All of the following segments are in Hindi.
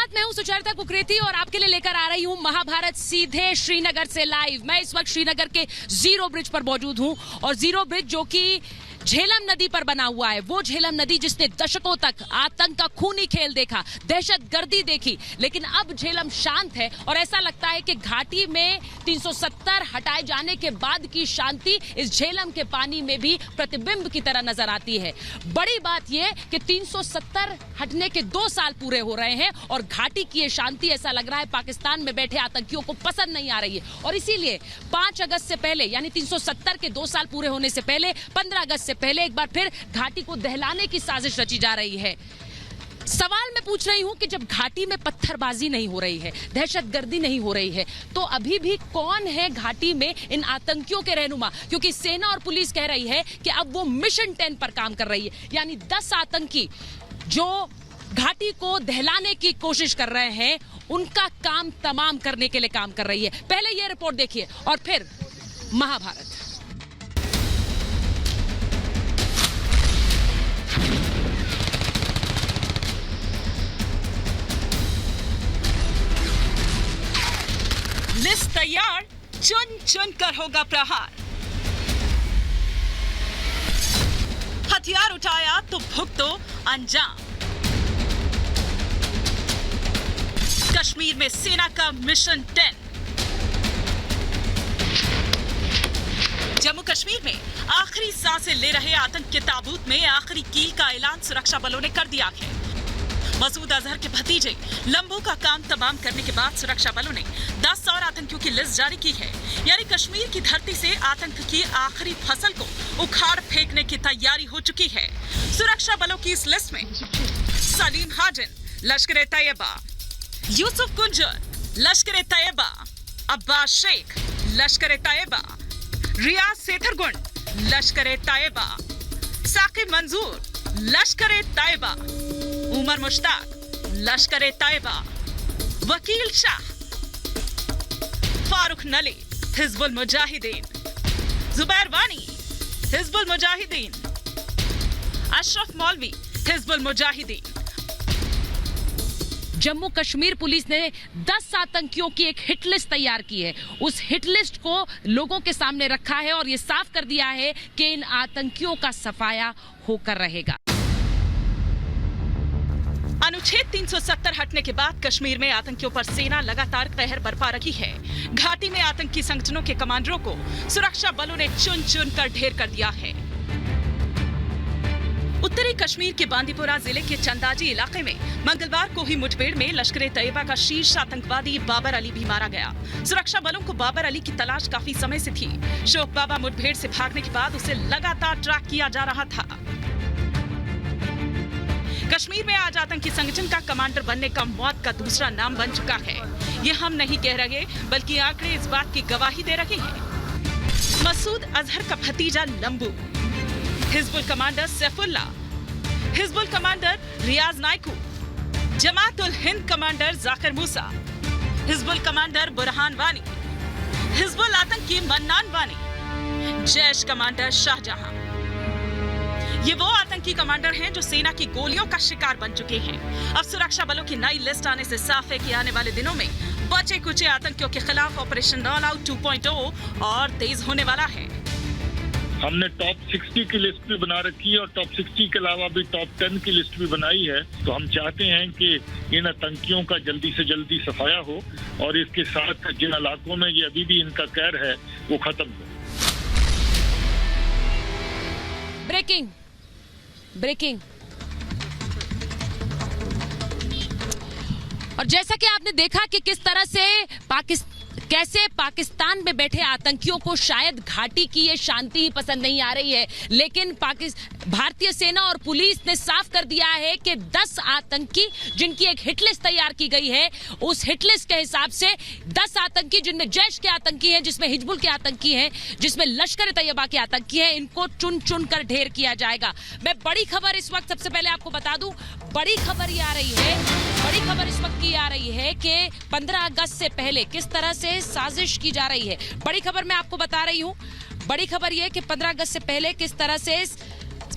साथ मैं हूं सुचरिता कुकरेती और आपके लिए लेकर आ रही हूं महाभारत सीधे श्रीनगर से लाइव। मैं इस वक्त श्रीनगर के जीरो ब्रिज पर मौजूद हूं और जीरो ब्रिज जो कि झेलम नदी पर बना हुआ है, वो झेलम नदी जिसने दशकों तक आतंक का खूनी खेल देखा, दहशतगर्दी देखी, लेकिन अब झेलम शांत है और ऐसा लगता है कि घाटी में 370 हटाए जाने के बाद की शांति इस झेलम के पानी में भी प्रतिबिंब की तरह नजर आती है। बड़ी बात यह कि 370 हटने के 2 साल पूरे हो रहे हैं और घाटी की ये शांति ऐसा लग रहा है पाकिस्तान में बैठे आतंकियों को पसंद नहीं आ रही है और इसीलिए 5 अगस्त से पहले यानी 370 के 2 साल पूरे होने से पहले 15 अगस्त से पहले एक बार फिर घाटी को दहलाने की साजिश रची जा रही है। सवाल मैं पूछ रही हूं कि जब घाटी में पत्थरबाजी नहीं हो रही है, दहशतगर्दी नहीं हो रही है, तो अभी भी कौन है घाटी में इन आतंकियों के रहनुमा? क्योंकि सेना और पुलिस कह रही है कि अब वो मिशन 10 पर काम कर रही है, यानी 10 आतंकी जो घाटी को दहलाने की कोशिश कर रहे हैं उनका काम तमाम करने के लिए काम कर रही है। पहले ये रिपोर्ट देखिए और फिर महाभारत। लिस्ट तैयार, चुन चुन कर होगा प्रहार। हथियार उठाया तो भुगतो अंजाम। कश्मीर में सेना का मिशन 10। जम्मू कश्मीर में आखिरी सांसें ले रहे आतंक के ताबूत में आखिरी कील का ऐलान सुरक्षा बलों ने कर दिया है। मसूद अजहर के भतीजे लंबू का काम तमाम करने के बाद सुरक्षा बलों ने 10 और आतंकियों की लिस्ट जारी की है, यानी कश्मीर की धरती से आतंक की आखिरी फसल को उखाड़ फेंकने की तैयारी हो चुकी है। सुरक्षा बलों की इस लिस्ट में सलीम हाजिन, लश्कर ए तैयबा, यूसुफ कुंजर, लश्कर ए तैयबा, अब्बास शेख, लश्कर ए तैयबा, रियाज सेथरगुंड, लश्कर ए तैयबा, साकिब मंजूर, लश्कर ए तैयबा, उमर मुश्ताक, लश्कर ए तैयबा, वकील शाह, फारूक नली, हिजबुल मुजाहिदीन, जुबैर वानी, हिजबुल मुजाहिदीन, अशरफ मौलवी, हिजबुल मुजाहिदीन। जम्मू कश्मीर पुलिस ने 10 आतंकियों की एक हिट लिस्ट तैयार की है। उस हिट लिस्ट को लोगों के सामने रखा है और ये साफ कर दिया है कि इन आतंकियों का सफाया होकर रहेगा। अनुच्छेद 370 हटने के बाद कश्मीर में आतंकियों पर सेना लगातार कहर बरपा रही है। घाटी में आतंकी संगठनों के कमांडरों को सुरक्षा बलों ने चुन चुन कर ढेर कर दिया है। उत्तरी कश्मीर के बांदीपुरा जिले के चंदाजी इलाके में मंगलवार को हुई मुठभेड़ में लश्कर ए तैयबा का शीर्ष आतंकवादी बाबर अली भी मारा गया। सुरक्षा बलों को बाबर अली की तलाश काफी समय से थी। शोक बाबा मुठभेड़ से भागने के बाद उसे लगातार ट्रैक किया जा रहा था। कश्मीर में आज आतंकी संगठन का कमांडर बनने का मौत का दूसरा नाम बन चुका है। ये हम नहीं कह रहे, बल्कि आंकड़े इस बात की गवाही दे रहे हैं। मसूद अजहर का भतीजा लंबू, हिजबुल कमांडर सैफुल्ला, हिजबुल कमांडर रियाज नाइकू, जमात उल हिंद कमांडर जाकिर मूसा, हिजबुल कमांडर बुरहान वानी, हिजबुल आतंकी मन्नान वानी, जैश कमांडर शाहजहां। ये वो आतंकी कमांडर हैं जो सेना की गोलियों का शिकार बन चुके हैं। अब सुरक्षा बलों की नई लिस्ट आने से साफ है कि आने वाले दिनों में बचे कुचे आतंकियों के खिलाफ ऑपरेशन ऑल आउट 2.0 और तेज होने वाला है। हमने टॉप 60 की लिस्ट भी बना रखी है और टॉप 60 के अलावा भी टॉप 10 की लिस्ट भी बनाई है। तो हम चाहते हैं कि इन आतंकियों का जल्दी से जल्दी सफाया हो और इसके साथ जिन इलाकों में ये अभी भी इनका कहर है वो खत्म हो। ब्रेकिंग। और जैसा कि आपने देखा कि किस तरह से कैसे पाकिस्तान में बैठे आतंकियों को शायद घाटी की ये शांति ही पसंद नहीं आ रही है, लेकिन भारतीय सेना और पुलिस ने साफ कर दिया है कि 10 आतंकी जिनकी एक हिट लिस्ट तैयार की गई है, उस हिट लिस्ट के हिसाब से 10 आतंकी जिनमें जैश के आतंकी हैं, जिसमें हिजबुल के आतंकी हैं, जिसमें लश्कर ए तैयबा के आतंकी हैं, इनको चुन चुन कर ढेर किया जाएगा। मैं बड़ी खबर इस वक्त सबसे पहले आपको बता दूं, बड़ी खबर ये आ रही इस वक्त की आ रही है कि 15 अगस्त से पहले किस तरह से साजिश की जा रही है। बड़ी खबर मैं आपको बता रही हूं, बड़ी खबर यह कि 15 अगस्त से पहले किस तरह से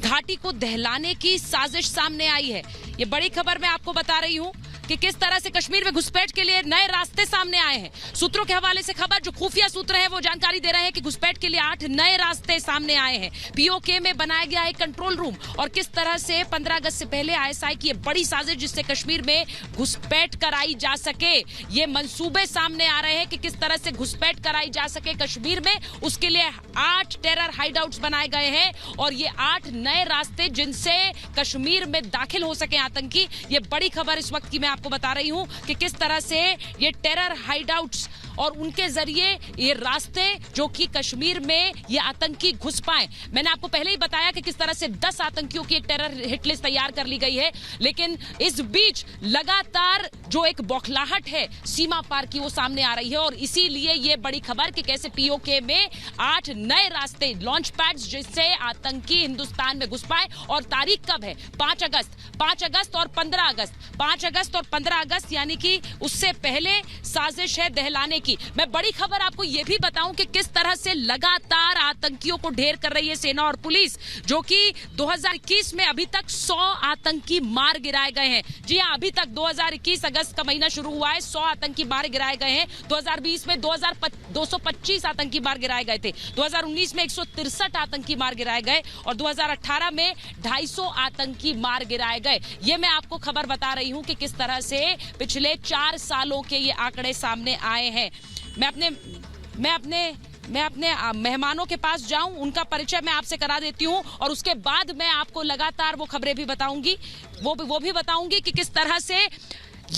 घाटी को दहलाने की साजिश सामने आई है। ये बड़ी खबर मैं आपको बता रही हूं कि किस तरह से कश्मीर में घुसपैठ के लिए नए रास्ते सामने आए हैं। सूत्रों के हवाले से खबर, जो खुफिया सूत्र है वो जानकारी दे रहे हैं कि घुसपैठ के लिए 8 नए रास्ते सामने आए हैं। पीओके में बनाया गया एक कंट्रोल रूम, और किस तरह से 15 अगस्त से पहले आईएसआई की बड़ी साजिश जिससे कश्मीर में घुसपैठ कराई जा सके, ये मंसूबे सामने आ रहे हैं कि किस तरह से घुसपैठ कराई जा सके कश्मीर में। उसके लिए 8 टेरर हाइडआउट्स बनाए गए हैं, और ये 8 नए रास्ते जिनसे कश्मीर में दाखिल हो सके आतंकी। ये बड़ी खबर इस वक्त की मैं आपको बता रही हूं कि किस तरह से ये टेरर हाइडआउट्स और उनके जरिए ये रास्ते जो कि कश्मीर में ये आतंकी घुस पाए। मैंने आपको पहले ही बताया कि किस तरह से 10 आतंकियों की एक टेरर हिट लिस्ट तैयार कर ली गई है, लेकिन इस बीच लगातार जो एक बौखलाहट है सीमा पार की वो सामने आ रही है, और इसीलिए ये बड़ी खबर कि कैसे पीओके में 8 नए रास्ते लॉन्च पैड्स जिससे आतंकी हिंदुस्तान में घुस पाए। और तारीख कब है? 5 अगस्त और 15 अगस्त। 5 अगस्त और 15 अगस्त यानी कि उससे पहले साजिश है दहलाने की। मैं बड़ी खबर आपको यह भी बताऊं कि किस तरह से लगातार आतंकियों को ढेर कर रही है सेना और पुलिस, जो कि 2021 में अभी तक 100 आतंकी मार गिराए गए हैं। जी हां, अभी तक 2021 अगस्त का महीना शुरू हुआ है, 100 आतंकी मार गिराए गए हैं। 2020 में 225 आतंकी मार गिराए गए थे, 2019 में 163 आतंकी मार गिराए गए, और 2018 में 250 आतंकी मार गिराए गए। ये मैं आपको खबर बता रही हूं कि किस तरह से पिछले 4 सालों के ये आंकड़े सामने आए हैं। मैं अपने मेहमानों के पास जाऊं, उनका परिचय मैं आपसे करा देती हूं, और उसके बाद मैं आपको लगातार वो खबरें भी बताऊंगी, वो भी बताऊंगी कि किस तरह से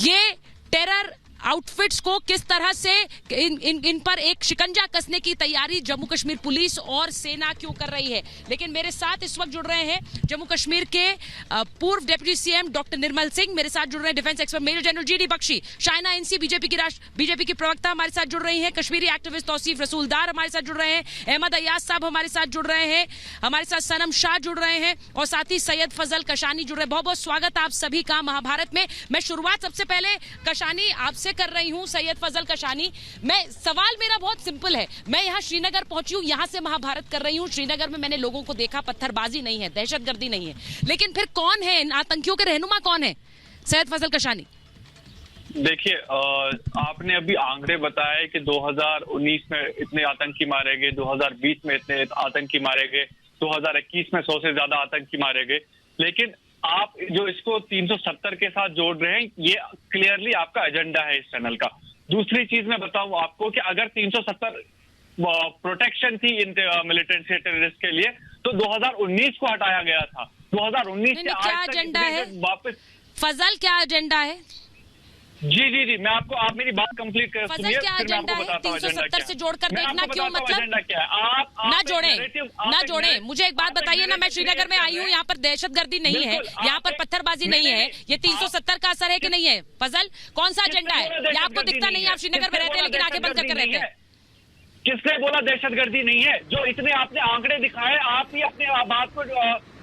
ये टेरर आउटफिट्स को किस तरह से इन पर एक शिकंजा कसने की तैयारी जम्मू कश्मीर पुलिस और सेना क्यों कर रही है। लेकिन मेरे साथ इस वक्त जुड़ रहे हैं जम्मू कश्मीर के पूर्व deputy CM doctor Nirmal Singh, मेरे साथ जुड़ रहे हैं defence expert major general GD Bakshi, Shaina NC BJP की प्रवक्ता हमारे साथ जुड़ रही हैं, कश्मीरी एक्टिविस्ट तौसीफ रसूलदार हमारे साथ जुड़ रहे हैं, अहमद अयाज साहब हमारे साथ जुड़ रहे हैं, हमारे साथ सनम शाह जुड़ रहे हैं, और साथ ही सैयद फजल कशानी जुड़ रहे हैं। बहुत बहुत स्वागत आप सभी का महाभारत में। मैं शुरुआत सबसे पहले कशानी आपसे कर रही हूं, सैयद फजल कशानी। सवाल मेरा बहुत सिंपल है, मैं यहाँ श्रीनगर पहुंची हूँ, यहाँ से महाभारत कर रही हूँ। श्रीनगर में मैंने लोगों को देखा, पत्थरबाजी नहीं है, दहशतगर्दी नहीं है, लेकिन फिर कौन है इन आतंकियों के रहनुमा कौन है? सैयद फजल कशानी। देखिए, आपने अभी आंकड़े बताए कि 2019 में इतने आतंकी मारे गए, 2020 में इतने आतंकी मारे गए, 2021 में 100 से ज्यादा आतंकी मारे गए, लेकिन आप जो इसको 370 के साथ जोड़ रहे हैं, ये क्लियरली आपका एजेंडा है इस चैनल का। दूसरी चीज मैं बताऊं आपको कि अगर 370 प्रोटेक्शन थी इन मिलिटेंट से टेररिस्ट के लिए, तो 2019 को हटाया गया था। 2019 से आज तक वापस फजल क्या एजेंडा है? जी, मैं आपको, आप मेरी बात कंप्लीट कर सुनिए, क्या एजेंडा है? 370 से जोड़कर देखना क्यों, मतलब क्या है? आप ना जोड़े। मुझे एक बात बताइए ना, मैं श्रीनगर में आई हूँ, यहाँ पर दहशतगर्दी नहीं है, यहाँ पर पत्थरबाजी नहीं है, ये 370 का असर है कि नहीं है? फजल, कौन सा एजेंडा है? ये आपको दिखता नहीं है, आप श्रीनगर में रहते हैं लेकिन आंखें बंद करके रहते हैं। किसने बोला दहशतगर्दी नहीं है? जो इतने आपने आंकड़े दिखाए, आप ही अपने बात को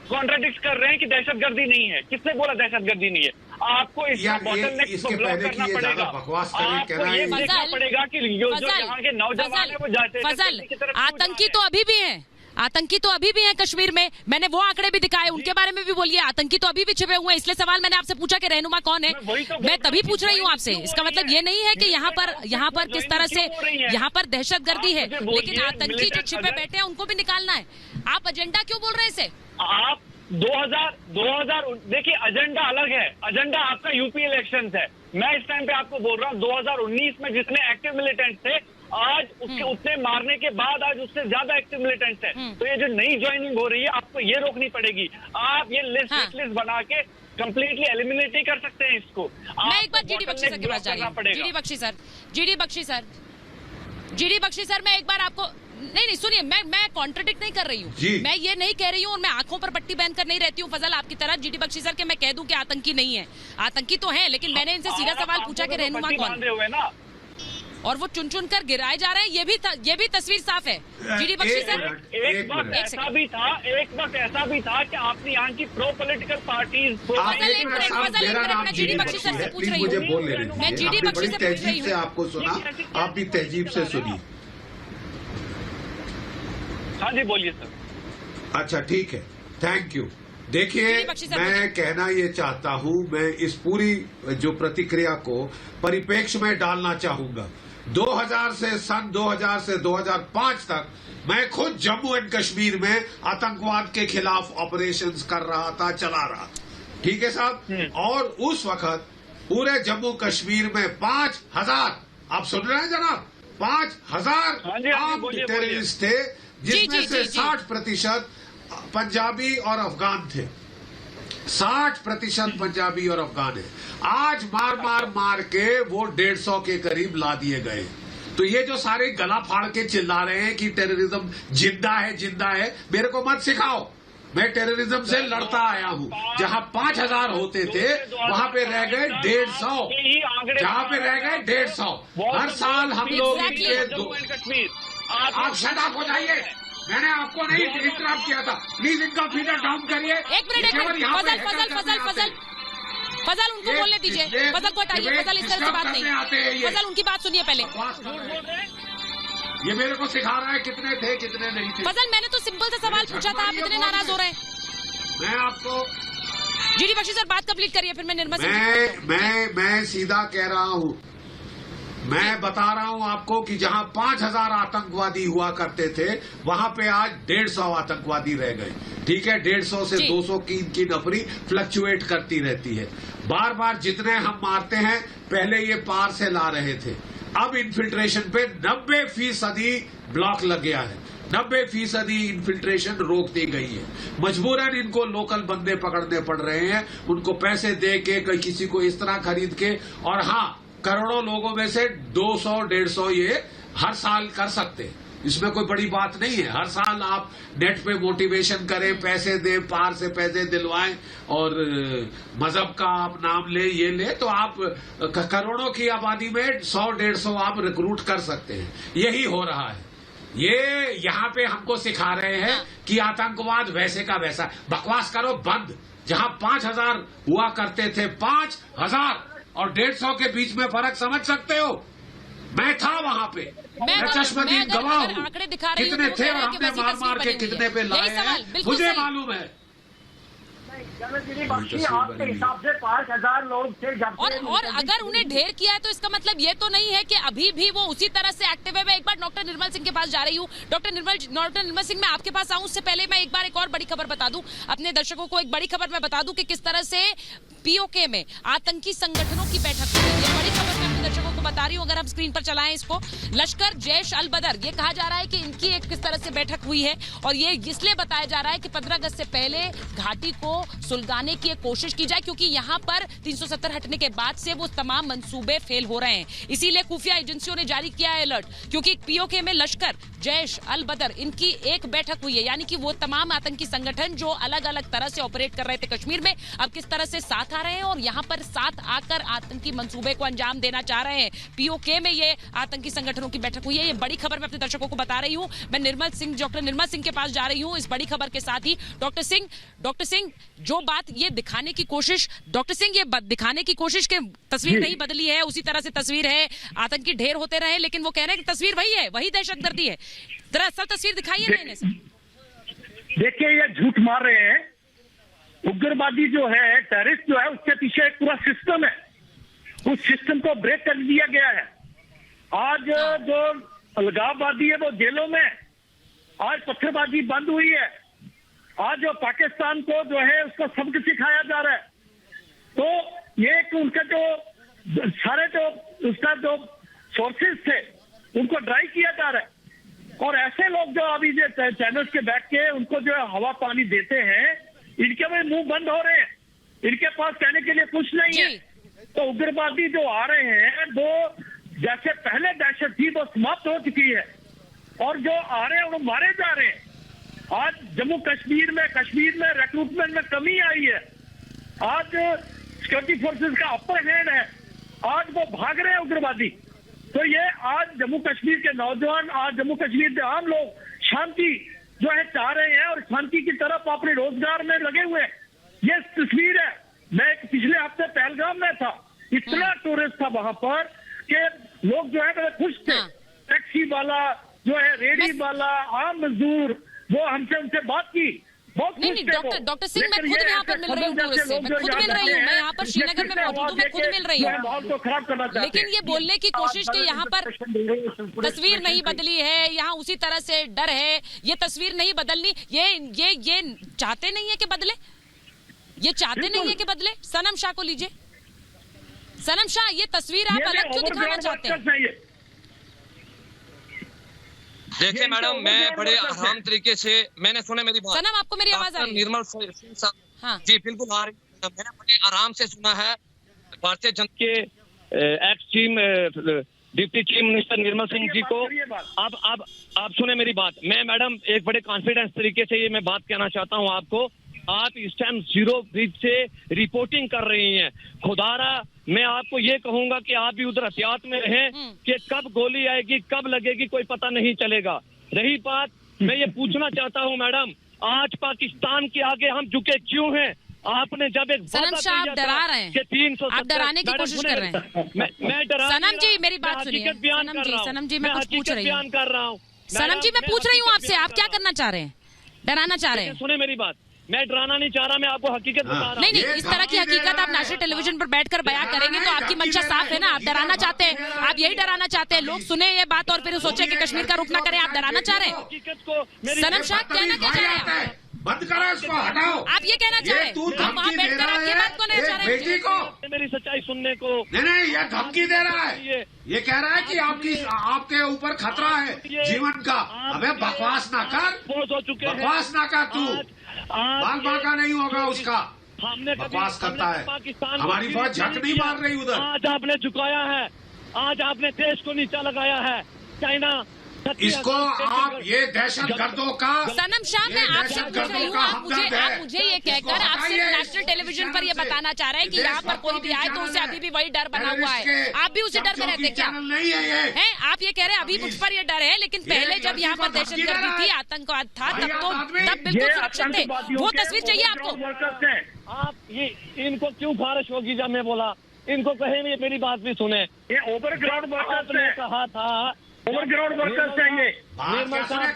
कॉन्ट्राडिक्ट कर रहे हैं कि दहशतगर्दी नहीं है। किसने बोला दहशतगर्दी नहीं है? आपको इसका बॉटलनेक को ब्लॉक करना पड़ेगा। आपको ये देखना पड़ेगा कि जो यहाँ के नौजवान हैं वो जाते फजल, आतंकी तो अभी भी हैं, आतंकी तो अभी भी हैं कश्मीर में। मैंने वो आंकड़े भी दिखाए, उनके बारे में भी बोलिए। आतंकी तो अभी भी छिपे हुए हैं, इसलिए सवाल मैंने आपसे पूछा कि रहनुमा कौन है। मैं तभी पूछ रही हूँ आपसे। इसका मतलब ये नहीं है कि यहाँ पर किस तरह से यहाँ पर दहशतगर्दी है, लेकिन आतंकी जो छिपे बैठे हैं उनको भी निकालना है। आप एजेंडा क्यों बोल रहे हैं इसे? आप 2000 देखिए, एजेंडा अलग है। एजेंडा आपका यूपी इलेक्शंस है। मैं इस टाइम पे आपको बोल रहा हूँ 2019 में जितने एक्टिव मिलिटेंट थे, आज उसके उतने मारने के बाद आज उससे ज्यादा एक्टिव मिलिटेंट्स हैं। तो ये जो नई ज्वाइनिंग हो रही है, आपको ये रोकनी पड़ेगी। आप ये लिस्ट बना के कंप्लीटली एलिमिनेट नहीं कर सकते हैं इसको। मैं एक बार जीडी बख्शी सर के पास जा रही हूं। जीडी बख्शी सर, मैं एक बार आपको नहीं सुनिए, मैं कॉन्ट्रडिक्ट नहीं कर रही हूँ, मैं ये नहीं कह रही हूँ, और मैं आंखों पर पट्टी बांध कर नहीं रहती हूँ फजल आपकी तरह। जीडी बख्शी सर के मैं कह दूं कि आतंकी नहीं है, आतंकी तो है, लेकिन मैंने इनसे सीधा सवाल पूछा कि रहनुमा कौन, और वो चुन कर गिराए जा रहे हैं। ये भी तस्वीर साफ है। जीडी बख्शी सर, एक वक्त ऐसा भी था कि आपने यहाँ की प्रो पॉलिटिकल पार्टीज मैं जीडी बख्शी सर से पूछ रही हूँ, मैं जीडी बख्शी से पूछ रही हूँ। आपको सुना, आप भी तहजीब से सुनिए। हाँ जी, बोलिए सर। अच्छा, ठीक है, थैंक यू। देखिए, बख्शी सर, मैं कहना ये चाहता हूं, मैं इस पूरी जो प्रतिक्रिया को परिप्रेक्ष्य में डालना चाहूंगा। 2000 से सन 2000 से 2005 तक मैं खुद जम्मू एंड कश्मीर में आतंकवाद के खिलाफ ऑपरेशंस कर रहा था, चला रहा था। ठीक है साहब। और उस वक्त पूरे जम्मू कश्मीर में 5000, आप सुन रहे हैं जनाब, 5000 आर्म्ड टेररिस्ट थे, जिसमें से 60% पंजाबी और अफगान थे। 60% पंजाबी और अफगान है। आज मार के वो 150 के करीब ला दिए गए। तो ये जो सारे गला फाड़ के चिल्ला रहे हैं कि टेररिज्म जिंदा है, मेरे को मत सिखाओ। मैं टेररिज्म से लड़ता आया हूँ। जहाँ 5000 होते थे वहाँ पे रह गए 150, जहाँ पे रह गए 150। हर साल हम लोग इनके आप शट अप हो जाइए। मैंने आपको नहीं इंटरप्ट किया था। प्लीज इनका फीडर डाउन करिए। एक मिनट, फजल उनको बोलने दीजिए। फजल को हटाइए। फजल इस तरह से बात नहीं। फजल उनकी बात सुनिए पहले। ये मेरे को सिखा रहा है कितने थे कितने नहीं थे। फजल, मैंने तो सिंपल सा सवाल पूछा था, आप इतने नाराज हो रहे हैं। मैं आपको जीडी बख्शी सर बात कंप्लीट करिए, फिर मैं निर्मल सिंह। मैं सीधा कह रहा हूँ, मैं बता रहा हूं आपको कि जहां 5000 आतंकवादी हुआ करते थे वहां पे आज 150 आतंकवादी रह गए। ठीक है, 150 से 200 की इनकी नफरी फ्लक्चुएट करती रहती है। बार बार जितने हम मारते हैं, पहले ये पार से ला रहे थे, अब इन्फिल्ट्रेशन पे 90% ब्लॉक लग गया है। 90% इन्फिल्ट्रेशन रोक दी गई है। मजबूरन इनको लोकल बंदे पकड़ने पड़ रहे हैं, उनको पैसे दे के, किसी को इस तरह खरीद के। और हाँ, करोड़ों लोगों में से 200-150 ये हर साल कर सकते हैं। इसमें कोई बड़ी बात नहीं है। हर साल आप नेट पे मोटिवेशन करें, पैसे दें, पार से पैसे दिलवाएं और मजहब का आप नाम ले, ये ले, तो आप करोड़ों की आबादी में 100-150 आप रिक्रूट कर सकते हैं। यही हो रहा है। ये यहाँ पे हमको सिखा रहे हैं कि आतंकवाद वैसे का वैसा। बकवास करो बंद। जहाँ 5000 हुआ करते थे, 5000 और 150 के बीच में फर्क समझ सकते हो? मैं था वहां पे, मैं चश्मदीद गवाह हूँ। कितने थे और हमने मार के कितने पे लाए हैं, मुझे मालूम है। आपके हिसाब से 5000 लोग थे जब और अगर उन्हें ढेर किया है तो इसका मतलब ये तो नहीं है कि अभी भी वो उसी तरह से एक्टिव है। मैं एक बार डॉक्टर निर्मल सिंह के पास जा रही हूँ। डॉक्टर निर्मल सिंह, मैं आपके पास आऊं उससे पहले मैं एक बार एक और बड़ी खबर बता दूं अपने दर्शकों को। एक बड़ी खबर मैं बता दूं कि किस तरह से पीओके में आतंकी संगठनों की बैठक हुई। ये बड़ी खबर मैं अपने दर्शकों को बता रही हूँ, अगर हम स्क्रीन पर चलाएं इसको। लश्कर जैश अल बदर, ये कहा जा रहा है कि इनकी एक किस तरह से बैठक हुई है, और ये इसलिए बताया जा रहा है कि 15 अगस्त से पहले घाटी को सुलगाने की एक कोशिश की जाए, क्योंकि यहाँ पर 370 हटने के बाद से वो तमाम मंसूबे फेल हो रहे हैं। इसीलिए खुफिया एजेंसियों ने जारी किया है अलर्ट, क्योंकि पीओके में लश्कर जैश अल बदर इनकी एक बैठक हुई है। यानी कि वो तमाम आतंकी संगठन जो अलग अलग तरह से ऑपरेट कर रहे थे कश्मीर में, अब किस तरह से साथ आ रहे हैं और यहाँ पर साथ आकर आतंकी मंसूबे को अंजाम देना चाह रहे हैं। पीओके में ये आतंकी संगठनों की बैठक हुई है। ये बड़ी खबर मैं अपने दर्शकों को बता रही हूँ। मैं डॉक्टर निर्मल सिंह के पास जा रही हूँ इस बड़ी खबर के साथ ही। डॉक्टर सिंह, जो बात ये दिखाने की कोशिश, डॉक्टर सिंह, ये दिखाने की कोशिश के तस्वीर नहीं बदली है, उसी तरह से तस्वीर है, आतंकी ढेर होते रहे, लेकिन वो कह रहे हैं कि तस्वीर वही है, वही दहशतगर्दी है। जरा असल तस्वीर दिखाइए ना इन्हें सर। देखिए, ये झूठ मार रहे हैं। उग्रवादी जो है, टेररिस्ट जो है, उसके पीछे एक पूरा सिस्टम है। उस सिस्टम को ब्रेक कर दिया गया है। आज जो अलगाववादी है वो जेलों में, आज पत्थरबाजी बंद हुई है। आज जो पाकिस्तान को जो है उसको सबक सिखाया जा रहा है। तो ये कि उनका जो सारे जो उसका जो सोर्सेज थे उनको ड्राई किया जा रहा है। और ऐसे लोग जो अभी जो चैनल्स के बैठ के उनको जो हवा पानी देते हैं, इनके भी मुंह बंद हो रहे हैं। इनके पास कहने के लिए कुछ नहीं है। तो उग्रवादी जो आ रहे हैं वो जैसे पहले दहशत थी वो समाप्त हो चुकी है, और जो आ रहे हैं वो मारे जा रहे हैं। आज जम्मू कश्मीर में रिक्रूटमेंट में कमी आई है। आज सिक्योरिटी फोर्सेस का अपर हैंड है। आज वो भाग रहे हैं उग्रवादी। तो ये आज जम्मू कश्मीर के नौजवान, आज जम्मू कश्मीर के आम लोग शांति जो है चाह रहे हैं और शांति की तरफ अपने रोजगार में लगे हुए हैं। ये तस्वीर है। मैं पिछले हफ्ते पहलगाम में था, इतना टूरिस्ट था वहां पर कि लोग जो है बड़े खुश थे। टैक्सी वाला जो है, रेडी वाला, आम मजदूर, वो हमसे उनसे बात की बहुत नहीं नहीं खुश थे वो। डॉक्टर सिंह, मैं लेकिन खुद ये यहाँ पर ऐसे मिल रही हूँ खबर टूरिस्ट से, जैसे मैं लोग खुद जो मिल रही हूँ, मैं यहाँ पर श्रीनगर में मौजूद हूँ, मैं खुद मिल रही हूँ। माहौल को खराब करना चाहते लेकिन हैं। ये बोलने की कोशिश कि यहाँ पर तस्वीर नहीं बदली है, यहाँ उसी तरह से डर है, ये तस्वीर नहीं बदलनी, ये चाहते नहीं है कि बदले, ये चाहते नहीं है कि बदले। सनम शाह को लीजिए, सनम शाह, ये तस्वीर आप अलग क्यों दिखाना चाहते हैं? देखिए मैडम, मैं बड़े आराम तरीके से, मैंने सुने मेरी बात। सनम, आपको मेरी आवाज आ रही है? निर्मल सिंह साहब, हाँ जी बिल्कुल आ रही है। मैंने बड़े आराम से सुना है भारतीय जनता के ex chief deputy chief minister Nirmal Singh ji को। आप सुने मेरी बात। मैं मैडम एक बड़े कॉन्फिडेंस तरीके से ये मैं बात कहना चाहता हूँ आपको। आप इस टाइम जीरो ब्रिज से रिपोर्टिंग कर रही हैं। खुदारा मैं आपको ये कहूंगा कि आप भी उधर एहतियात में रहें कि कब गोली आएगी, कब लगेगी, कोई पता नहीं चलेगा। रही बात, मैं ये पूछना चाहता हूँ मैडम, आज पाकिस्तान के आगे हम झुके क्यों हैं? आपने जब एक सनम शाह, आप डरा रहे हैं, 370, आप डराने की कोशिश कर रहे हैं। मैं डरा सनम जी मेरी बात सुनिए, सनम जी मैं कुछ पूछ रही हूँ, कर रहा हूँ सनम जी मैं पूछ रही हूँ आपसे, आप क्या करना चाह रहे हैं? डराना चाह रहे हैं? सुने मेरी बात, मैं डराना नहीं चाह रहा, मैं आपको हकीकत बता रहा हूँ। नहीं नहीं, इस तरह की हकीकत आप नेशनल टेलीविजन पर बैठकर बयां करेंगे तो आपकी मंशा साफ है ना, आप डराना चाहते हैं, आप यही डराना चाहते हैं, लोग सुने ये बात और फिर सोचे कि कश्मीर का रुख ना करें, आप डराना चाह रहे हैं? हकीकत को सनम शाह कहना क्या चाह रहे हैं? बंद करो इसको, हटाओ। आप ये कहना चाह रहे हैं? तू आप वहाँ धमकी दे बैठकर रहा आप ये बात को नहीं चाह है रहे बेटी हैं? को। मेरी सच्चाई सुनने को नहीं, ये धमकी दे रहा है। ये कह रहा है कि आपके ऊपर खतरा है जीवन का। अबे बकवास ना कर, बहुत हो चुके हैं। बकवास ना कर तू, बाल बांका नहीं होगा उसका। हमने बकवास करता है। पाकिस्तान हमारी फौज झक नहीं मार रही उधर। आज आपने झुकाया है, आज आपने देश को नीचा लगाया है। चाइना इसको आप ये दहशत गर्दों का, सनम शाह मैं आपसे पूछ रही हूँ, आप मुझे ये कहकर आप सिर्फ नेशनल टेलीविजन पर ये बताना चाह रहे हैं कि यहाँ पर कोई भी आए तो उसे अभी भी वही डर बना हुआ है, आप भी उसी डर में रहते क्या? नहीं है ये हैं आप ये कह रहे हैं अभी मुझ पर ये डर है, लेकिन पहले जब यहाँ पर दहशतगर्दी थी, आतंकवाद था, तब बिल्कुल सुरक्षित थे। वो तस्वीर चाहिए आपको? आप ये इनको क्यों बारिश होगी? जब मैं बोला इनको कहे मेरी बात भी सुने। ये ओवरग्राउंड वर्कर्स आपने हैं, कहा था ओवरग्राउंड वर्कर्स हैं ये। निर्मल साहब,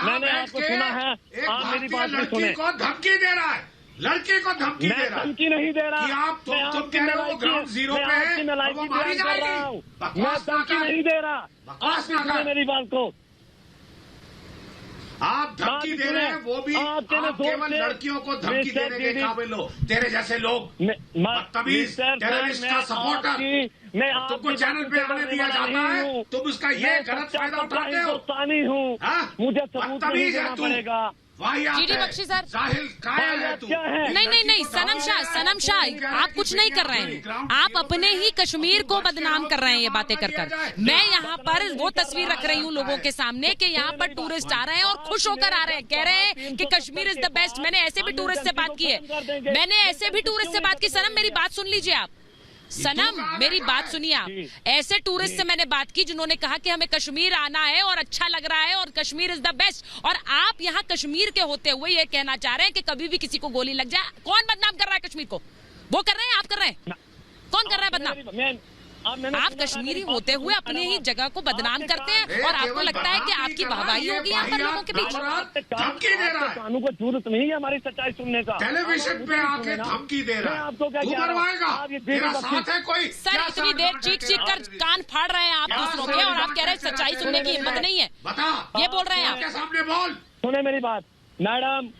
मैंने आपको सुना है, आप मेरी बात भी सुने। लड़की को धमकी दे रहा है, लड़की को धमकी दे मैं रहा है धमकी नहीं दे रहा कि आप तुम कह रहे हो ग्राउंड जीरो पे है, मैं वो मारी कर रहा जाएगी। हूँ, मैं बकवास ना धमकी कर, नहीं दे रहा। बकवास ना सुने कर। मेरी बात को, आप धमकी दे रहे हैं, वो भी आप केवल लड़कियों को धमकी देने के काबिल हो। तेरे जैसे लोग बदतमीज, टेररिस्ट का सपोर्टर, तुमको चैनल पे आने दिया जाता है, तुम उसका ये गलत फायदा उठाते हो। हिंदुस्तानी हूँ, हाँ? मुझे सबूत नहीं बदतमीज है देना तू, पड़ेगा। जीडी बख्शी सर, जाहिल कायल है तू। नहीं सनम शाह आप कुछ नहीं कर रहे हैं, आप अपने ही कश्मीर को बदनाम कर रहे हैं ये बातें कर कर। मैं यहाँ पर वो तस्वीर रख रही हूँ लोगों के सामने कि यहाँ पर टूरिस्ट आ रहे हैं और खुश होकर आ रहे हैं, कह रहे हैं कि कश्मीर इज द बेस्ट। मैंने ऐसे भी टूरिस्ट से बात की है, मैंने ऐसे भी टूरिस्ट से बात की। सनम मेरी बात सुन लीजिए आप, सनम मेरी बात सुनिए आप। ऐसे टूरिस्ट से मैंने बात की जिन्होंने कहा कि हमें कश्मीर आना है और अच्छा लग रहा है और कश्मीर इज द बेस्ट, और आप यहाँ कश्मीर के होते हुए ये कहना चाह रहे हैं कि कभी भी किसी को गोली लग जाए। कौन बदनाम कर रहा है कश्मीर को? वो कर रहे हैं, आप कर रहे हैं? कौन कर रहा है बदनाम? आप कश्मीरी होते हुए अपने ही जगह को बदनाम करते हैं और आपको लगता है कि आपकी वाहवाही होगी यहाँ पर लोगों के बीच। धमकी दे रहा है, कानून को जरूरत नहीं है हमारी सच्चाई सुनने का। टेलीविजन पे आके धमकी दे रहा है, आपको क्या तू मरवाएगा, तेरा साथ है कोई? सर इतनी देर चीख कर कान फाड़ रहे हैं आप दूसरों के, और आप कह रहे हैं सच्चाई सुनने की हिम्मत नहीं है। बता, ये बोल रहे हैं आप? आपके सामने बोल। सुने मेरी बात मैडम,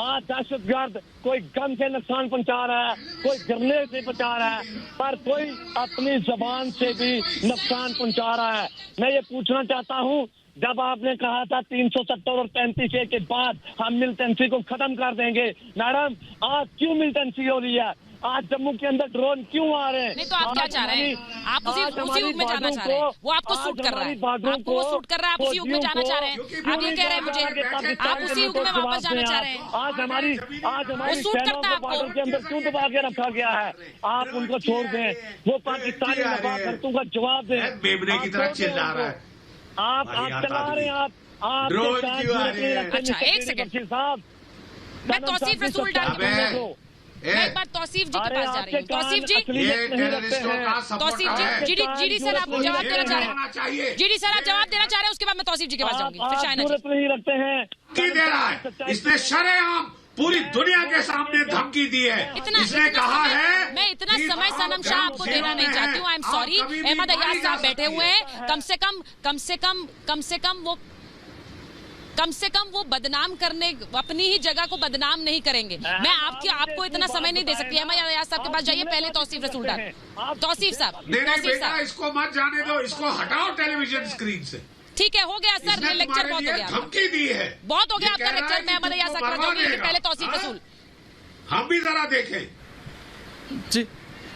आज दहशतगर्द कोई गन से नुकसान पहुंचा रहा है, कोई ग्रेनेड से पहुंचा रहा है, पर कोई अपनी जबान से भी नुकसान पहुंचा रहा है। मैं ये पूछना चाहता हूँ, जब आपने कहा था 370 और 35A के बाद हम मिलिटेंसी को खत्म कर देंगे, मैडम आज क्यों मिलिटेंसी हो रही है? आज जम्मू के अंदर ड्रोन क्यों आ रहे हैं? नहीं तो आप क्या चाह रहे हैं? आप उसी युग में जाना चाह रहे हैं, वो आपको सूट कर रहा है, आपको वो सूट कर रहा है, आप उसी युग में जाना चाह रहे हैं। आप ये कह रहे हैं मुझे आप उसी युग में वापस जाना चाह रहे हैं। आज हमारी सूट सेना करता है को बॉर्डर के अंदर क्यों दबा के रखा गया है? आप उनको छोड़ दें, वो पाकिस्तानी नफाकर्तों का जवाब दें। बेबने की तरह चिल्ला रहा है, आप चला रहे हैं, आप ड्रोन क्यों आ रहे हैं? अच्छा एक सेकंड साहब, मैं तौसीफ रसूल डाल मैं एक बार तौसीफ जी के पास जा रही हूँ। तौसीफ जी, ये टेररिस्टों का तौसीफ जी, जीडी सर आप जवाब देना चाह रहे हैं? जीडी सर आप जवाब देना चाह रहे हैं, उसके बाद मैं तौसीफ जी के पास जाऊंगी, फिर शायद नहीं रखते हैं। धमकी दे रहा है। इसने शरेआम पूरी दुनिया के सामने धमकी दी है। इसने कहा है मैं इतना समय सनम शाह आपको देना नहीं चाहती हूँ। I am sorry, Ahmad Ayaz साहब बैठे हुए हैं। कम से कम वो बदनाम करने, अपनी ही जगह को बदनाम नहीं करेंगे। मैं आपको इतना समय नहीं दे सकती। अहमद अयाज साहब के पास जाइए, पहले तौसीफ रसूल डाल। तौसीफ साहब, नहीं बेटा, इसको मत जाने दो, इसको हटाओ टेलीविजन स्क्रीन से। ठीक है, हो गया सर, लेक्चर बहुत हो गया, धमकी दी है, बहुत हो गया आपका लेक्चर। मैं अहमद अयाज साहब पहले तौसीफ रसूल। हम भी जरा देखें।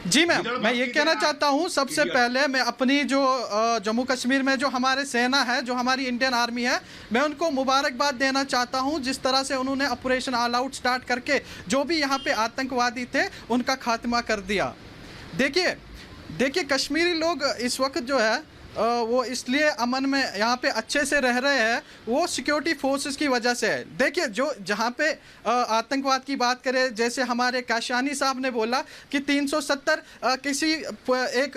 जी मैम, मैं ये कहना चाहता हूँ, सबसे पहले मैं अपनी जो जम्मू कश्मीर में जो हमारे सेना है, जो हमारी इंडियन आर्मी है, मैं उनको मुबारकबाद देना चाहता हूँ। जिस तरह से उन्होंने ऑपरेशन ऑल आउट स्टार्ट करके जो भी यहाँ पे आतंकवादी थे उनका खात्मा कर दिया। देखिए कश्मीरी लोग इस वक्त जो है वो इसलिए अमन में यहाँ पे अच्छे से रह रहे हैं, वो सिक्योरिटी फोर्सेस की वजह से है। देखिए जो जहाँ पे आतंकवाद की बात करें, जैसे हमारे काशानी साहब ने बोला कि 370 किसी एक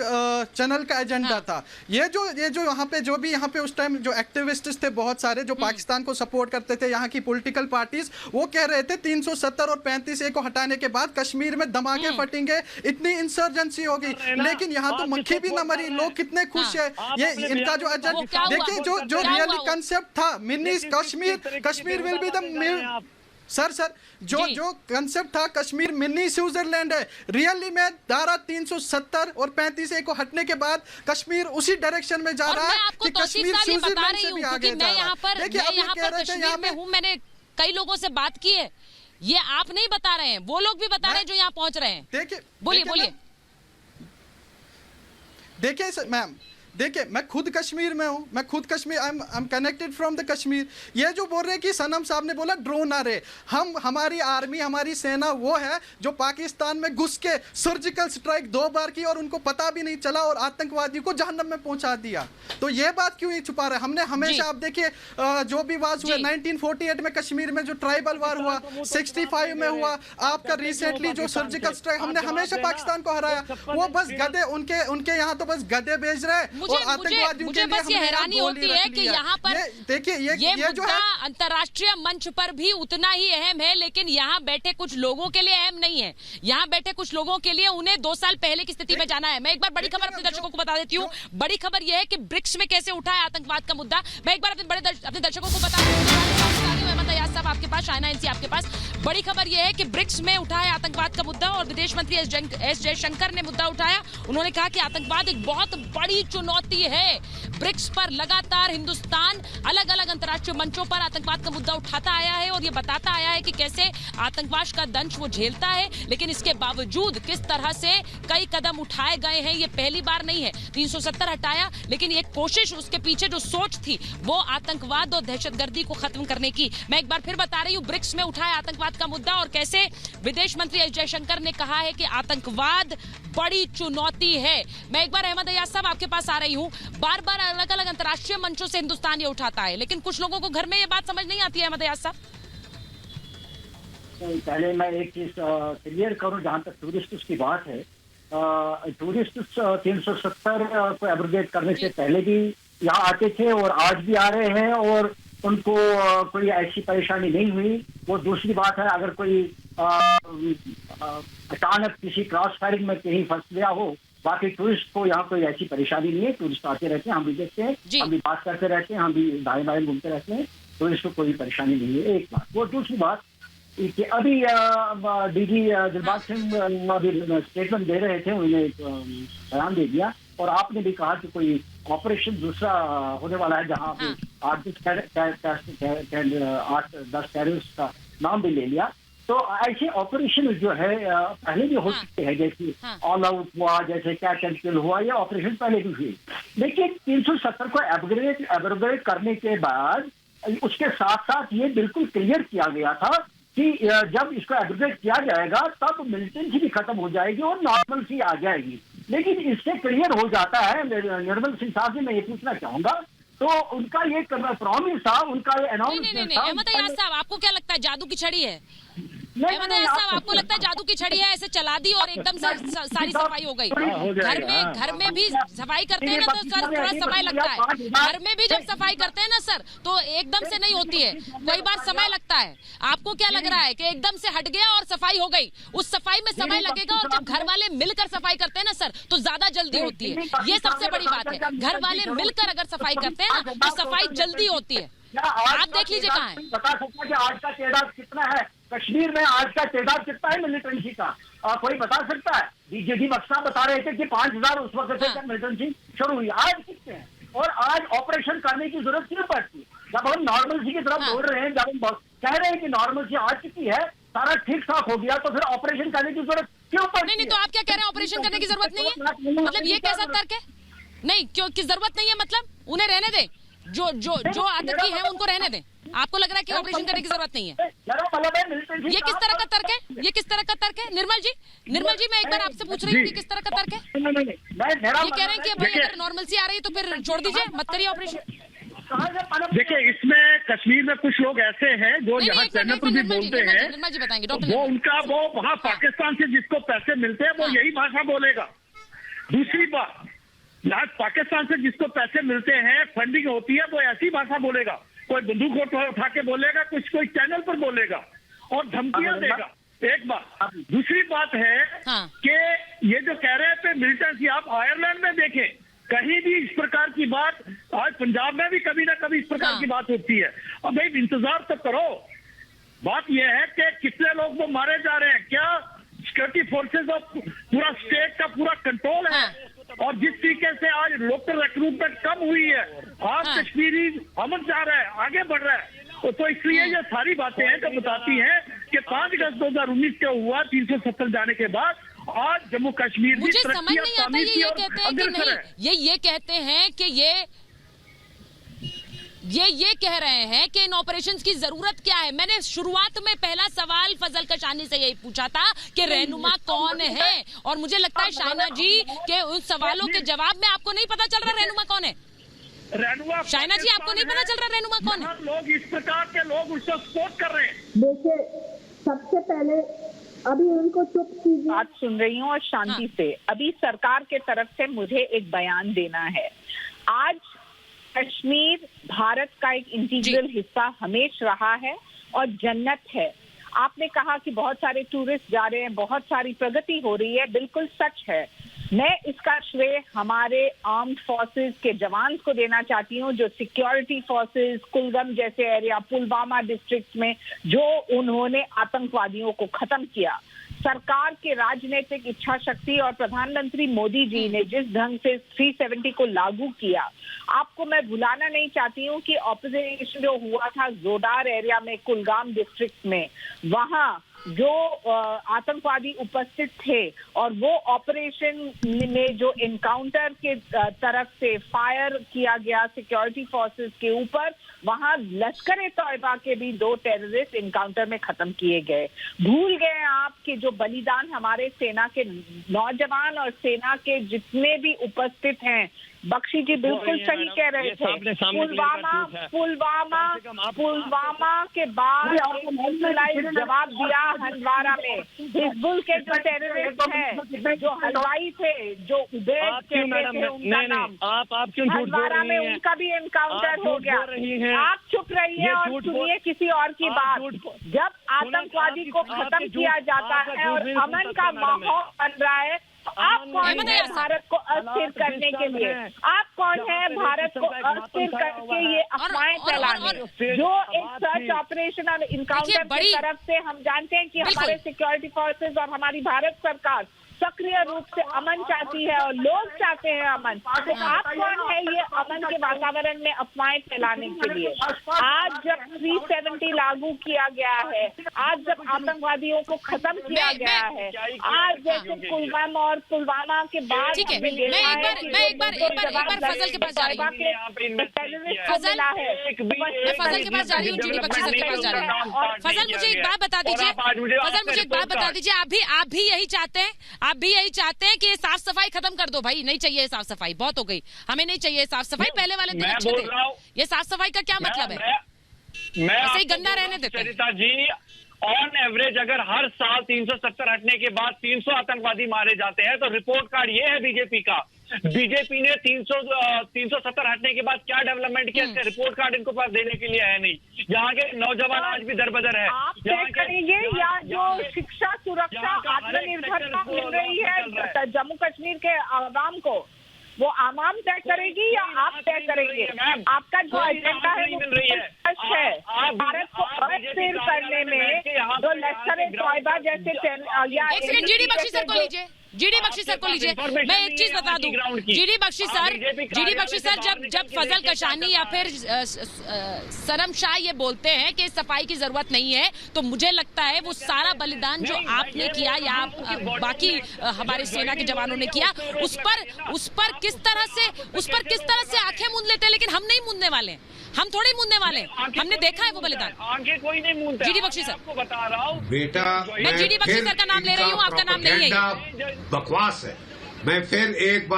चैनल का एजेंडा था। ये जो यहाँ पे जो भी यहाँ पे उस टाइम जो एक्टिविस्ट्स थे बहुत सारे, जो पाकिस्तान को सपोर्ट करते थे, यहाँ की पॉलिटिकल पार्टीज, वो कह रहे थे 370 और 35A को हटाने के बाद कश्मीर में धमाके फटेंगे, इतनी इंसर्जेंसी होगी। लेकिन यहाँ तो मक्खी भी न मरी, लोग कितने खुश है। ये इनका जो एजेंडा, देखिए जो रियली कंसेप्ट था mini Kashmir will be the sir जो कंसेप्ट था कश्मीर मिनी स्विट्जरलैंड है। रियली में धारा 370 और 35A को हटने के बाद कश्मीर उसी डायरेक्शन में जा रहा है कि कश्मीर स्विट्जरलैंड से भी आगे जा रहा है। देखिए अब ये कह रहे थे यहाँ पे, मैंने कई लोगों से बात की है, ये आप नहीं बता रहे हैं, वो लोग भी बता रहे हैं जो यहाँ पहुंच रहे हैं। देखिए बोलिए। देखिए मैम, देखिए मैं खुद कश्मीर में हूँ, मैं खुद Kashmir, I am connected from the Kashmir. ये जो बोल रहे हैं कि सनम साहब ने बोला ड्रोन आ रहे, हमारी आर्मी, हमारी सेना वो है जो पाकिस्तान में घुस के सर्जिकल स्ट्राइक 2 बार की और उनको पता भी नहीं चला और आतंकवादी को जहन्नम में पहुंचा दिया। तो ये बात क्यों नहीं छुपा रहे? हमने हमेशा, आप देखिए जो भी वार हुए 1948 में कश्मीर में जो ट्राइबल वार हुआ, 65 में हुआ, आपका रिसेंटली जो सर्जिकल स्ट्राइक, हमने हमेशा पाकिस्तान को हराया। वो बस गधे, उनके यहाँ तो बस गधे भेज रहे हैं। मुझे बस ये हैरानी होती है कि यहाँ पर देखिए ये जो है अंतर्राष्ट्रीय मंच पर भी उतना ही अहम है, लेकिन यहाँ बैठे कुछ लोगों के लिए अहम नहीं है। यहाँ बैठे कुछ लोगों के लिए उन्हें 2 साल पहले की स्थिति में जाना है। मैं एक बार बड़ी खबर अपने दर्शकों को बता देती हूँ। बड़ी खबर यह है कि ब्रिक्स में कैसे उठा है आतंकवाद का मुद्दा। मैं एक बार अपने दर्शकों को बता दूं, अहमद अयाज साहब आपके पास, शाइना इंसी आपके पास। बड़ी खबर यह है कि ब्रिक्स में उठा है आतंकवाद का मुद्दा और विदेश मंत्री एस जयशंकर ने मुद्दा उठाया। उन्होंने कहा कि आतंकवाद एक बहुत बड़ी चुनौती है। ब्रिक्स पर लगातार हिंदुस्तान अलग अलग अंतर्राष्ट्रीय मंचों पर आतंकवाद का मुद्दा उठाता आया है और ये बताता आया है कि कैसे आतंकवाद का दंश वो झेलता है, लेकिन इसके बावजूद किस तरह से कई कदम उठाए गए हैं। ये पहली बार नहीं है। 370 हटाया, लेकिन एक कोशिश, उसके पीछे जो सोच थी वो आतंकवाद और दहशतगर्दी को खत्म करने की। मैं एक बार फिर बता रही हूँ, ब्रिक्स में उठाया आतंकवाद का मुद्दा और कैसे विदेश मंत्री एस जयशंकर ने कहा है कि आतंकवाद बड़ी चुनौती है। मैं एक बार अहमद अयाज साहब आपके पास आ रही हूँ। बार बार अलग अलग अंतर्राष्ट्रीय मंचों से हिंदुस्तान ये उठाता है, लेकिन कुछ लोगों को घर में ये बात समझ नहीं आती है। अहमद अयाज साहब, पहले मैं एक चीज क्लियर करूं, जहां तक टूरिस्ट की बात है, टूरिस्ट 370 को एब्रोगेट करने से पहले भी यहाँ आते थे और आज भी आ रहे हैं और उनको कोई ऐसी परेशानी नहीं हुई। वो दूसरी बात है, अगर कोई अचानक किसी क्रॉस फायरिंग में कहीं फंस गया हो, बाकी टूरिस्ट को यहाँ कोई ऐसी परेशानी नहीं है। टूरिस्ट आते रहते हैं, हम भी देखते हैं, हम भी बात करते रहते हैं, हम भी दाएं बाएं घूमते रहते हैं, टूरिस्ट को कोई परेशानी नहीं है। एक बात। वो दूसरी बात कि अभी डीजी दिलबाग सिंह अभी स्टेटमेंट दे रहे थे, उन्होंने एक बयान दे दिया और आपने भी कहा कि कोई ऑपरेशन दूसरा होने वाला है जहाँ पे 8-10 टेररिस्ट का नाम भी ले लिया। तो ऐसे ऑपरेशन जो है पहले भी हो सकते हैं, जैसे ऑल आउट हुआ, जैसे कैच एंड किल हुआ, ये ऑपरेशन पहले भी हुई। लेकिन 370 को एब्रोगेट करने के बाद उसके साथ साथ ये बिल्कुल क्लियर किया गया था कि जब इसको एब्रोगेट किया जाएगा तब मिलिटेंसी भी खत्म हो जाएगी और नॉर्मल सी आ जाएगी। लेकिन इससे क्लियर हो जाता है, निर्मल सिंह साहब से मैं ये पूछना चाहूंगा, तो उनका ये प्रॉमिस था, उनका ये अनाउंसमेंट था। अहमद अयाज साहब, आपको क्या लगता है जादू की छड़ी है? अहमद अयाज साहब, आपको लगता है जादू की छड़ी है, ऐसे चला दी और एकदम से सारी सफाई हो गई? घर में भी सफाई करते हैं ना तो सर थोड़ा समय लगता है। घर में भी जब सफाई करते हैं ना सर तो एकदम से नहीं होती है, कई बार समय लगता है। आपको क्या लग रहा है कि एकदम से हट गया और सफाई हो गई? उस सफाई में समय लगेगा, और जब घर वाले मिलकर सफाई करते हैं ना सर तो ज्यादा जल्दी होती है। ये सबसे बड़ी बात है, घर वाले मिलकर अगर सफाई करते हैं ना तो सफाई जल्दी होती है। आप देख लीजिए कहाँ है। बता सकता कि आज का तादाद कितना है कश्मीर में, आज का तादाद कितना है मिलिटेंसी का? कोई बता सकता है? बीजेडी बक्सा बता रहे थे कि 5000 उस वक्त से मिलिटेंसी शुरू हुई, आज कितने हैं? और आज ऑपरेशन करने की जरूरत क्यों पड़ती? जब हम नॉर्मलसी की तरफ बोल रहे हैं, जब हम कह रहे हैं कि नॉर्मलसी आ चुकी है, सारा ठीक ठाक हो गया, तो फिर ऑपरेशन करने की जरूरत क्यों पड़ती? नहीं, तो आप क्या कह रहे हैं ऑपरेशन करने की जरूरत नहीं है? मतलब ये कैसा तर्क है? नहीं, क्यों की जरूरत नहीं है? मतलब उन्हें रहने दें, जो आतंकी है उनको रहने दें। आपको लग रहा है कि ऑपरेशन करने की जरूरत नहीं है? ये किस तरह का तर्क है? ये किस तरह का तर्क है? निर्मल जी, मैं एक बार आपसे पूछ रही हूँ कि किस तरह का तर्क है? ये कह रहे हैं कि भाई अगर नॉर्मलसी आ रही है तो फिर छोड़ दीजिए, मत करिए ऑपरेशन। देखिए, इसमें कश्मीर में कुछ लोग ऐसे हैं जो यहाँ चैनल पर भी बोलते हैं, निर्मल जी बताएंगे। वो वहाँ पाकिस्तान से जिसको पैसे मिलते हैं वो यही भाषा बोलेगा। दूसरी बात, यहाँ पाकिस्तान से जिसको पैसे मिलते हैं, फंडिंग होती है, वो ऐसी भाषा बोलेगा। कोई बंदूक उठा के बोलेगा, कोई चैनल पर बोलेगा और धमकियां देगा। एक बात। दूसरी बात है कि ये जो कह रहे थे मिलिटेंसी, आप आयरलैंड में देखें, कहीं भी इस प्रकार की बात, आज पंजाब में भी कभी ना कभी इस प्रकार की बात होती है। अब भाई इंतजार तो करो। बात यह है कि कितने लोग वो मारे जा रहे हैं, क्या सिक्योरिटी फोर्सेस और पूरा स्टेट का पूरा कंट्रोल है? और जिस तरीके से आज लोकल रिक्रूटमेंट कम हुई है, आज कश्मीरी अमन जा रहा है, आगे बढ़ रहा है, तो इसलिए ये सारी बातें हैं जो बताती हैं कि 5 अगस्त 2019 को हुआ 370 जाने के बाद आज जम्मू कश्मीर मुझे समझ नहीं आता, ये कहते हैं कि नहीं, ये कहते हैं कि ये कह रहे हैं कि इन ऑपरेशंस की जरूरत क्या है? मैंने शुरुआत में पहला सवाल फजल कशानी से यही पूछा था कि रहनुमा कौन है, और मुझे लगता है शाइना जी के उन सवालों के जवाब में आपको नहीं पता चल रहा रहनुमा कौन है। शाइना जी, आपको नहीं पता चल रहा रहनुमा कौन है? लोग इस प्रकार के लोग उसको सपोर्ट कर रहे हैं। देखिए, सबसे पहले अभी उनको चुप कीजिए। बात सुन रही हूँ और शांति से। अभी सरकार के तरफ से मुझे एक बयान देना है। आज कश्मीर भारत का एक इंटीग्रल हिस्सा हमेशा रहा है और जन्नत है। आपने कहा कि बहुत सारे टूरिस्ट जा रहे हैं, बहुत सारी प्रगति हो रही है, बिल्कुल सच है। मैं इसका श्रेय हमारे आर्म्ड फोर्सेस के जवान को देना चाहती हूँ, जो सिक्योरिटी फोर्सेस कुलगाम जैसे एरिया, पुलवामा डिस्ट्रिक्ट में जो उन्होंने आतंकवादियों को खत्म किया। सरकार के राजनीतिक इच्छा शक्ति और प्रधानमंत्री मोदी जी ने जिस ढंग से 370 को लागू किया, आपको मैं भुलाना नहीं चाहती हूँ कि ऑपरेशन जो हुआ था जोडार एरिया में, कुलगाम डिस्ट्रिक्ट में, वहाँ जो आतंकवादी उपस्थित थे और वो ऑपरेशन में जो इनकाउंटर के तरफ से फायर किया गया सिक्योरिटी फोर्सेस के ऊपर, वहां लश्कर ए तौयबा के भी 2 टेररिस्ट इनकाउंटर में खत्म किए गए। भूल गए आप कि जो बलिदान हमारे सेना के नौजवान और सेना के जितने भी उपस्थित हैं, बख्शी जी बिल्कुल सही कह रहे थे। पुलवामा के बाद जवाब दिया हंदवारा में। हिजबुल के जो टेररिस्ट हैं, जो हलवाई थे, जो उबैद कहते थे उनका नाम, हंदवारा में उनका भी एनकाउंटर हो गया। आप चुप रहिए और सुनिए किसी और की बात। जब आतंकवादी को खत्म किया जाता है और अमन का माहौल बन रहा है, आप कौन है भारत को अस्थिर करने के लिए? आप कौन है भारत को अस्थिर करके ये अफवाहें फैलाने? जो एक सर्च ऑपरेशन और इनकाउंटर की तरफ से हम जानते हैं कि हमारे सिक्योरिटी फोर्सेस और हमारी भारत सरकार सक्रिय रूप से अमन चाहती है और लोग चाहते हैं अमन, तो आप कौन है ये अमन के वातावरण में अफवाहें फैलाने के लिए? आज जब 370 लागू किया गया है, आज जब आतंकवादियों को खत्म किया गया है, आज जैसे कुलगाम और पुलवामा के बाद मैं एक बार फजल के पास जा रही हूँ। फजल के पास जा रही हूँ, जीडी बख्शी सर के पास जा रही हूँ। फजल, मुझे एक बात बता दीजिए, आप भी यही चाहते हैं? आप भी यही चाहते हैं कि ये साफ सफाई खत्म कर दो? भाई नहीं चाहिए साफ सफाई, बहुत हो गई, हमें नहीं चाहिए साफ सफाई, पहले वाले दिन अच्छे थे। ये साफ सफाई का क्या मतलब है? ऐसे ही गंदा रहने देते हैं। सरिता जी, ऑन एवरेज अगर हर साल 370 हटने के बाद 300 आतंकवादी मारे जाते हैं, तो रिपोर्ट कार्ड ये है बीजेपी का। बीजेपी ने 370 हटने के बाद क्या डेवलपमेंट किया, इसका रिपोर्ट कार्ड इनको पास देने के लिए है नहीं। यहाँ के नौजवान आज भी दरबदर है। आप तय करेंगे या जो शिक्षा, सुरक्षा, आत्मनिर्भरता मिल रही है जम्मू कश्मीर के आवाम को, वो आवाम तय करेगी या आप तय करेंगे? आपका जो एजेंडा है वो स्पष्ट है। भारत को अस्थिर करने में जो लश्कर ए तोयबा जैसे या एक सेकंड, जीडी बख्शी सर को लीजिए, जीडी बख्शी सर को लीजिए। मैं एक चीज बता दूं, जीडी बख्शी सर जब फजल कशानी या फिर सनम शाह ये बोलते हैं कि सफाई की जरूरत नहीं है, तो मुझे लगता है वो सारा बलिदान जो आपने किया या बाकी हमारे सेना के जवानों ने किया, उस पर किस तरह से आंखें मूंद लेते हैं, लेकिन हम नहीं मूंदने वाले, हम थोड़ी मूंदने वाले, हमने देखा है वो बलिदान। आगे कोई नहीं मूंदता। जीडी बख्शी सर आपको बता रहा हूँ बेटा, मैं जीडी बख्शी सर का नाम ले रही हूँ, आपका नाम नहीं है। बकवास है। मैं फिर एक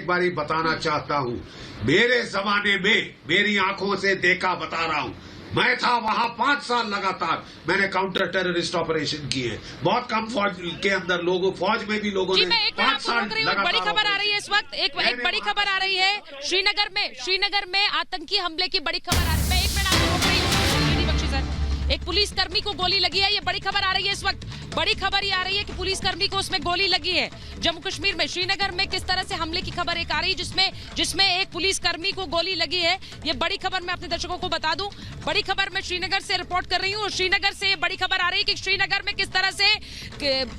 बारी बताना चाहता हूँ, मेरे जमाने में मेरी आंखों से देखा बता रहा हूँ, मैं था वहाँ 5 साल लगातार, मैंने काउंटर टेररिस्ट ऑपरेशन किए। बहुत कम फौज के अंदर लोगों, फौज में भी लोगों ने 5 साल लगातार। बड़ी खबर आ रही है इस वक्त, एक बड़ी खबर आ रही है श्रीनगर में आतंकी हमले की बड़ी खबर आ रही है। मैं 1 मिनट आपको रोक रही हूँ जीडी बख्शी सर। एक पुलिसकर्मी को गोली लगी है, ये बड़ी खबर आ रही है इस वक्त। बड़ी खबर ये आ रही है कि पुलिसकर्मी को उसमें गोली लगी है जम्मू कश्मीर में। श्रीनगर में किस तरह से हमले की खबर एक आ रही है जिसमें एक पुलिसकर्मी को गोली लगी है। ये बड़ी खबर मैं अपने दर्शकों को बता दूं, बड़ी खबर मैं श्रीनगर से रिपोर्ट कर रही हूँ और श्रीनगर से ये बड़ी खबर आ रही है कि श्रीनगर में किस तरह से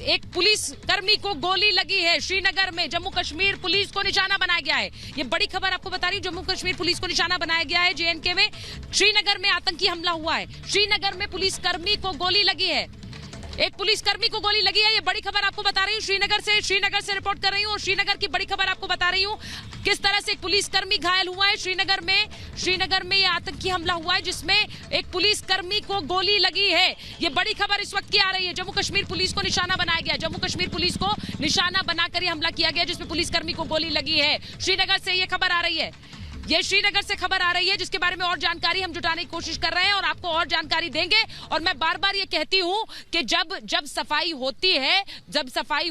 एक पुलिसकर्मी को गोली लगी है। श्रीनगर में जम्मू कश्मीर पुलिस को निशाना बनाया गया है। ये बड़ी खबर आपको बता रही हूँ, जम्मू कश्मीर पुलिस को निशाना बनाया गया है। JNK में श्रीनगर में आतंकी हमला हुआ है। श्रीनगर में पुलिसकर्मी को गोली लगी है, एक पुलिसकर्मी को गोली लगी है। ये बड़ी खबर आपको बता रही हूँ, श्रीनगर से रिपोर्ट कर रही हूँ और श्रीनगर की बड़ी खबर आपको बता रही हूँ किस तरह से एक पुलिसकर्मी घायल हुआ है। श्रीनगर में ये आतंकी हमला हुआ है जिसमें एक पुलिसकर्मी को गोली लगी है। ये बड़ी खबर इस वक्त की आ रही है। जम्मू कश्मीर पुलिस को निशाना बनाया गया, जम्मू कश्मीर पुलिस को निशाना बनाकर ये हमला किया गया जिसमें पुलिसकर्मी को गोली लगी है। श्रीनगर से ये खबर आ रही है, ये श्रीनगर से खबर आ रही है जिसके बारे में और जानकारी हम जुटाने की कोशिश कर रहे हैं और आपको और जानकारी देंगे। और मैं बार बार ये कहती हूँ कि जब सफाई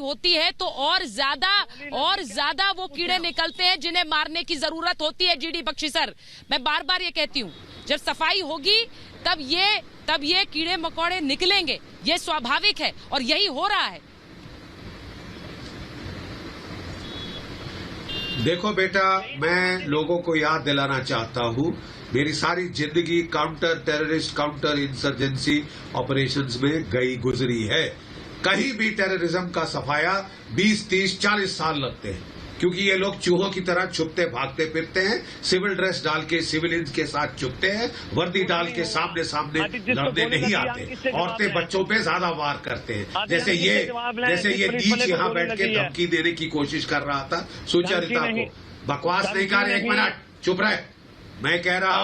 होती है तो और ज्यादा वो कीड़े निकलते हैं जिन्हें मारने की जरूरत होती है। जीडी बख्शी सर, मैं बार बार ये कहती हूँ, जब सफाई होगी तब ये कीड़े मकोड़े निकलेंगे, ये स्वाभाविक है और यही हो रहा है। देखो बेटा, मैं लोगों को याद दिलाना चाहता हूँ, मेरी सारी जिंदगी counter terrorist, counter insurgency operations में गुजरी है। कहीं भी टेररिज्म का सफाया 20, 30, 40 साल लगते हैं, क्योंकि ये लोग चूहों की तरह छुपते भागते फिरते हैं। सिविल ड्रेस डाल के सिविलियंस के साथ छुपते हैं, वर्दी डाल के सामने लड़ने नहीं आते। औरतें बच्चों पे ज्यादा वार करते हैं। जैसे ये नीच यहाँ बैठ के धमकी देने की कोशिश कर रहा था सुचरिता को। बकवास नहीं कर, 1 मिनट चुप रहे। मैं कह रहा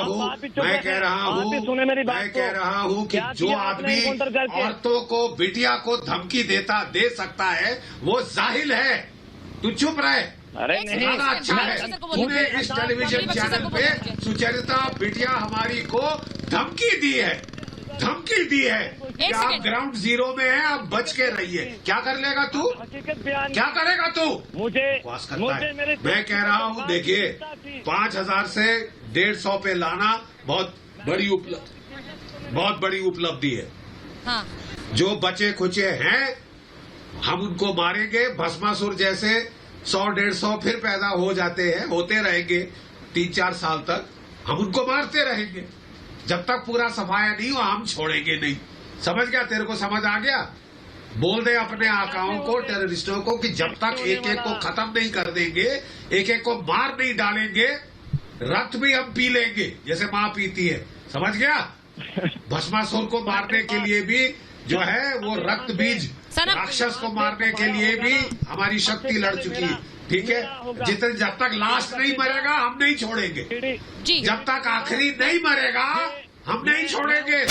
हूँ कि जो आदमी औरतों को, बिटिया को धमकी दे सकता है वो जाहिल है। तू चुप रहे। अरे ज्यादा अच्छा है तूने इस टेलीविजन चैनल पे सुचरिता बिटिया हमारी को धमकी दी है कि आप ग्राउंड जीरो में हैं, आप बच के रहिए। क्या कर लेगा तू? क्या करेगा तू? मैं कह रहा हूँ, देखिए 5000 से 150 पे लाना बहुत बड़ी उपलब्धि है। हाँ। जो बचे खुचे हैं हम उनको मारेंगे। भस्मासुर जैसे 100-150 फिर पैदा हो जाते हैं, होते रहेंगे 3-4 साल तक। हम उनको मारते रहेंगे जब तक पूरा सफाया नहीं हुआ, हम छोड़ेंगे नहीं। समझ गया? तेरे को समझ आ गया? बोल दे अपने आकाओं को, टेररिस्टों को कि जब तक एक को खत्म नहीं कर देंगे, एक को मार नहीं डालेंगे, रक्त भी हम पी लेंगे जैसे माँ पीती है। समझ गया? भस्मासुर को मारने के लिए भी जो है वो रक्त बीज, राक्षस को मारने के लिए भी हमारी शक्ति लड़ चुकी है। ठीक है? जब तक लास्ट नहीं मरेगा हम नहीं छोड़ेंगे। जब तक आखिरी नहीं मरेगा हम नहीं छोड़ेंगे।